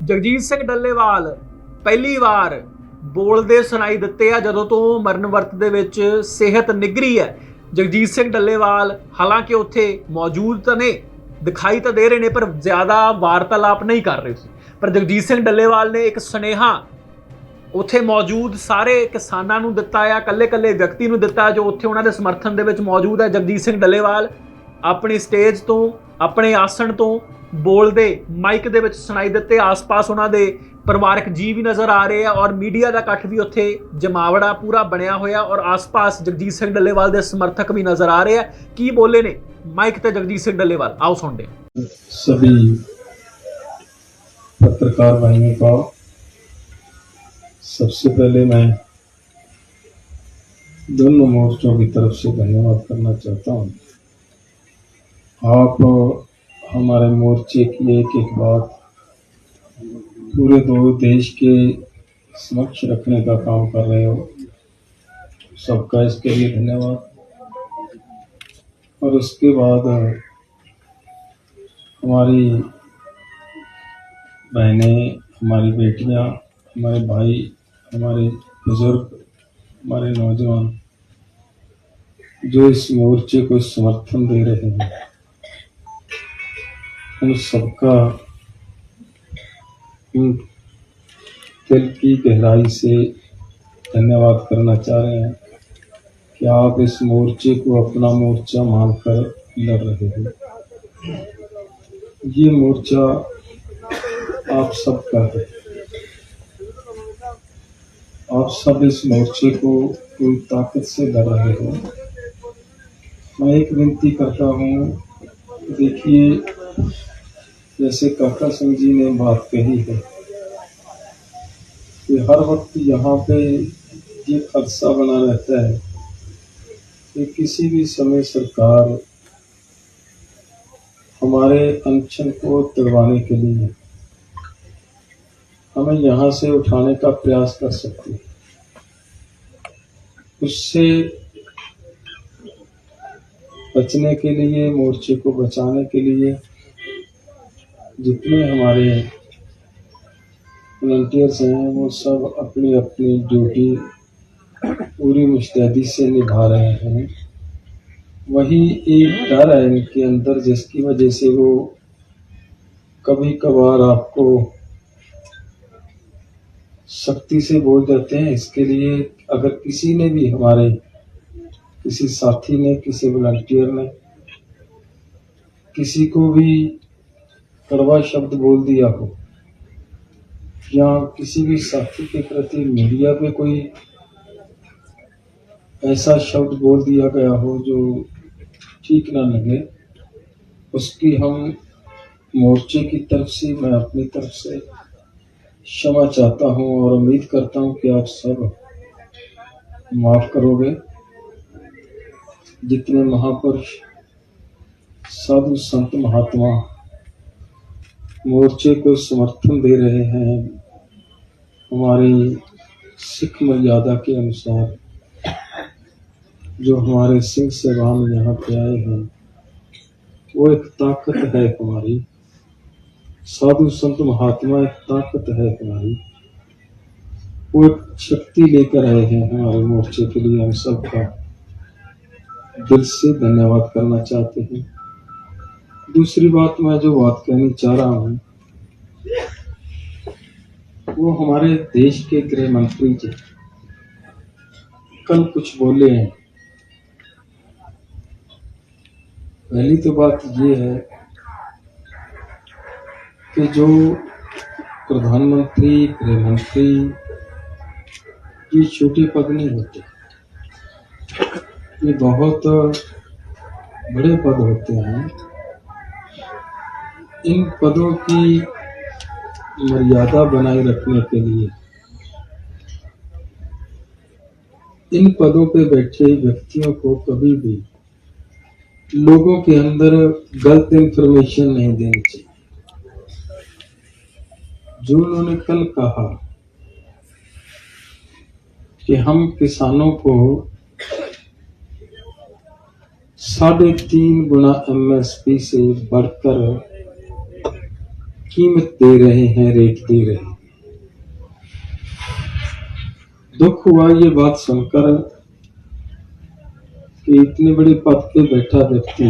जगजीत सिंह डल्लेवाल पहली वार बोलते सुनाई दिते आ जदों तो मरण वर्त दे विच सेहत निगरी है। जगजीत सिंह डल्लेवाल हालांकि उत्थे मौजूद तो ने, दिखाई तो दे रहे ने, पर ज़्यादा वार्तालाप नहीं कर रहे सी। पर जगजीत सिंह डल्लेवाल ने एक सुनेहा उत्थे मौजूद सारे किसानां नूं दिता है, कल्ले कल्ले व्यक्ति नूं दिता जो उत्थे उन्हां दे समर्थन दे विच मौजूद है। जगजीत सिंह डल्लेवाल अपनी स्टेज तो अपने आसन तो बोलते माइक दे विच सुनाई दिते। आस पास उन्हां दे परिवारक जी भी नज़र आ रहे हैं और मीडिया का कट्ठ भी उत्थे जमावड़ा पूरा बनया होया और आस पास जगजीत सिंह डल्लेवाल के समर्थक भी नज़र आ रहे हैं। की बोले ने माइक ते जगजीत सिंह डल्लेवाल, आओ सुनते। सभी पत्रकार भाइयों का सबसे पहले मैं दोनों मोर्चों की तरफ से धन्यवाद करना चाहता हूँ। आप हमारे मोर्चे की एक एक बात पूरे दो देश के समक्ष रखने का काम कर रहे हो, सबका इसके लिए धन्यवाद। और उसके बाद हमारी बहनें, हमारी बेटियां, हमारे भाई, हमारे बुजुर्ग, हमारे नौजवान जो इस मोर्चे को समर्थन दे रहे हैं, उन सबका दिल की गहराई से धन्यवाद करना चाह रहे हैं कि आप इस मोर्चे को अपना मोर्चा मानकर लड़ रहे हो। ये मोर्चा आप सबका है। आप सब इस मोर्चे को पूरी ताकत से लड़ रहे हो। मैं एक विनती करता हूँ, देखिए जैसे काका सिंह जी ने बात कही है कि हर वक्त यहाँ पे ये खदशा बना रहता है कि किसी भी समय सरकार हमारे अनशन को तोड़वाने के लिए हमें यहाँ से उठाने का प्रयास कर सकती है। उससे बचने के लिए, मोर्चे को बचाने के लिए जितने हमारे वॉलंटियर्स हैं वो सब अपनी अपनी ड्यूटी पूरी मुस्तैदी से निभा रहे हैं। वही एक डर है इनके अंदर जिसकी वजह से वो कभी कभार आपको सख्ती से बोल देते हैं। इसके लिए अगर किसी ने भी, हमारे किसी साथी ने, किसी वॉलंटियर ने किसी को भी कड़वा शब्द बोल दिया हो या किसी भी साथी के प्रति मीडिया पे कोई ऐसा शब्द बोल दिया गया हो जो ठीक ना लगे, उसकी हम मोर्चे की तरफ से, मैं अपनी तरफ से क्षमा चाहता हूं और उम्मीद करता हूं कि आप सब माफ करोगे। जितने महापुरुष, साधु संत, महात्मा मोर्चे को समर्थन दे रहे हैं, हमारी सिख मर्यादा के अनुसार जो हमारे सिंह साहबान यहाँ पे आए हैं, वो एक ताकत है हमारी। साधु संत महात्मा एक ताकत है हमारी, वो एक शक्ति लेकर आए हैं हमारे मोर्चे के लिए। हम सबका दिल से धन्यवाद करना चाहते हैं। दूसरी बात, मैं जो बात कहनी चाह रहा हूँ वो हमारे देश के गृह मंत्री जी कल कुछ बोले हैं। पहली तो बात ये है कि जो प्रधानमंत्री, गृह मंत्री, ये छोटे पद नहीं होते, ये बहुत बड़े पद होते हैं। इन पदों की मर्यादा बनाए रखने के लिए इन पदों पे बैठे व्यक्तियों को कभी भी लोगों के अंदर गलत इंफॉर्मेशन नहीं देनी चाहिए। जो उन्होंने कल कहा कि हम किसानों को 3.5 गुना MSP से बढ़कर कीमत दे रहे हैं, रेट दे रहे हैं। दुख हुआ ये बात सुनकर कि इतने बड़े पद पे बैठा व्यक्ति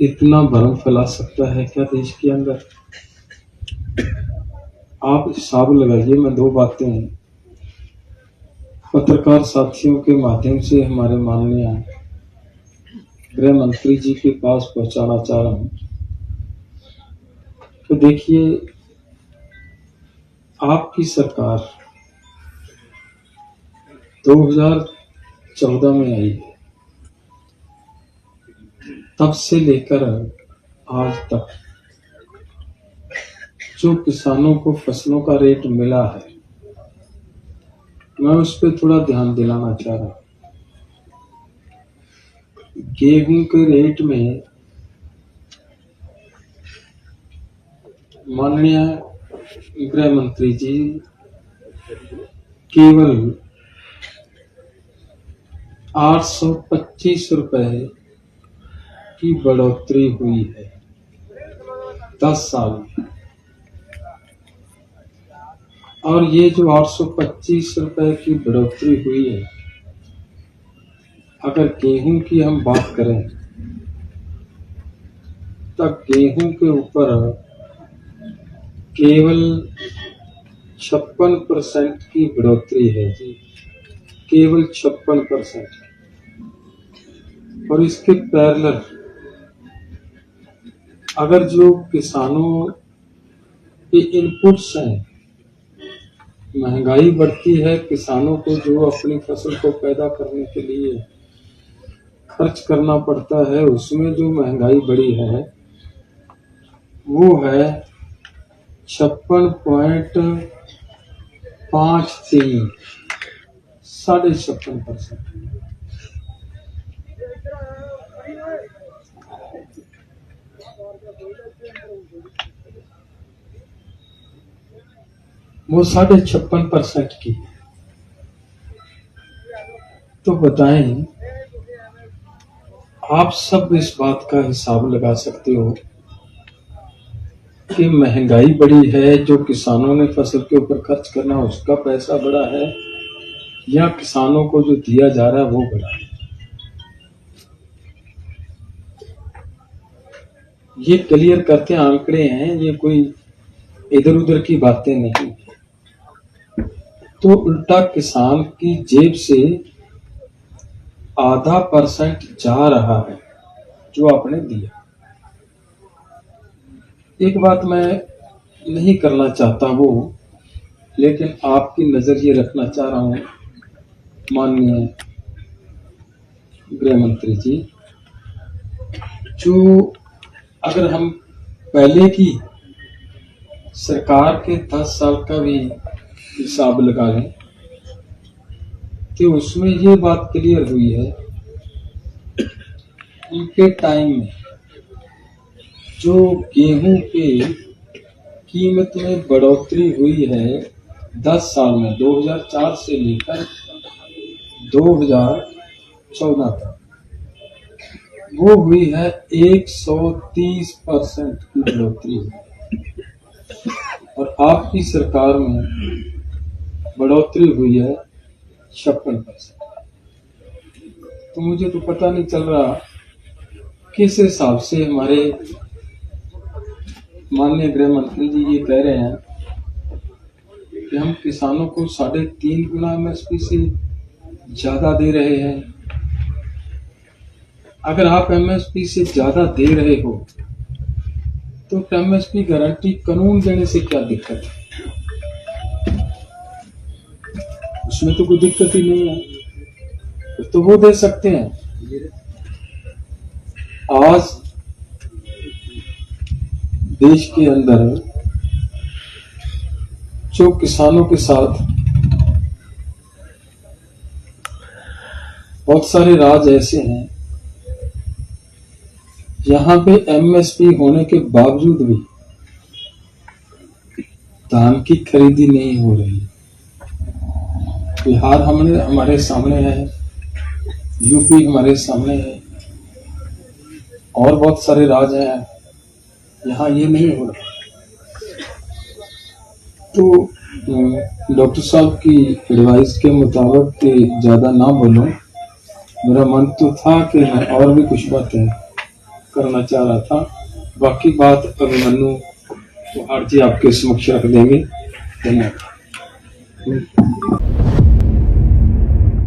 इतना भरम फैला सकता है क्या देश के अंदर। आप हिसाब लगाइए। मैं दो बातें पत्रकार साथियों के माध्यम से हमारे माननीय गृह मंत्री जी के पास पहुंचाना चाह रहा हूं। तो देखिए, आपकी सरकार 2014 में आई है, तब से लेकर आज तक जो किसानों को फसलों का रेट मिला है, मैं उस पर थोड़ा ध्यान दिलाना चाह रहा हूं। गेहूं के रेट में माननीय गृह मंत्री जी केवल 825 रुपए की बढ़ोतरी हुई है 10 साल में। और ये जो 825 रुपए की बढ़ोतरी हुई है, अगर गेहूं की हम बात करें तब गेहूं के ऊपर केवल 56% की बढ़ोतरी है जी, केवल 56%। और इसके पैरेलल अगर जो किसानों के इनपुट्स हैं, महंगाई बढ़ती है, किसानों को जो अपनी फसल को पैदा करने के लिए खर्च करना पड़ता है, उसमें जो महंगाई बढ़ी है वो है 56.53, 56.5%। वो 56.5% की। तो बताएं, आप सब इस बात का हिसाब लगा सकते हो कि महंगाई बढ़ी है, जो किसानों ने फसल के ऊपर खर्च करना उसका पैसा बढ़ा है, या किसानों को जो दिया जा रहा है वो बढ़ा है। ये क्लियर करते आंकड़े हैं, ये कोई इधर उधर की बातें नहीं। तो उल्टा किसान की जेब से आधा % जा रहा है जो आपने दिया। एक बात मैं नहीं करना चाहता वो, लेकिन आपकी नजर ये रखना चाह रहा हूं माननीय गृह मंत्री जी, जो अगर हम पहले की सरकार के 10 साल का भी हिसाब लगा लें तो उसमें ये बात क्लियर हुई है, उनके टाइम में जो गेहूं के कीमत में बढ़ोतरी हुई है 10 साल में, 2004 से लेकर 2014 तक, वो हुई है 130% की बढ़ोतरी हुई। और आपकी सरकार में बढ़ोतरी हुई है 56%। तो मुझे तो पता नहीं चल रहा किस हिसाब से हमारे माननीय गृह मंत्री जी ये कह रहे हैं कि हम किसानों को 3.5 गुना MSP से ज्यादा दे रहे हैं। अगर आप MSP से ज्यादा दे रहे हो तो MSP गारंटी कानून देने से क्या दिक्कत है? उसमें तो कोई दिक्कत ही नहीं है, तो वो दे सकते हैं। आज देश के अंदर जो किसानों के साथ बहुत सारे राज्य ऐसे हैं जहां पे MSP होने के बावजूद भी धान की खरीदी नहीं हो रही। बिहार हमारे सामने है, यूपी हमारे सामने है, और बहुत सारे राज्य हैं यहाँ ये नहीं हो रहा। तो डॉक्टर साहब की एडवाइस के मुताबिक कि ज़्यादा ना बोलो। मेरा मन तो था कि मैं और भी कुछ बातें करना चाह रहा था, बाकी बात अभिमन्यु तो आरती आपके समक्ष रख देंगे। धन्यवाद।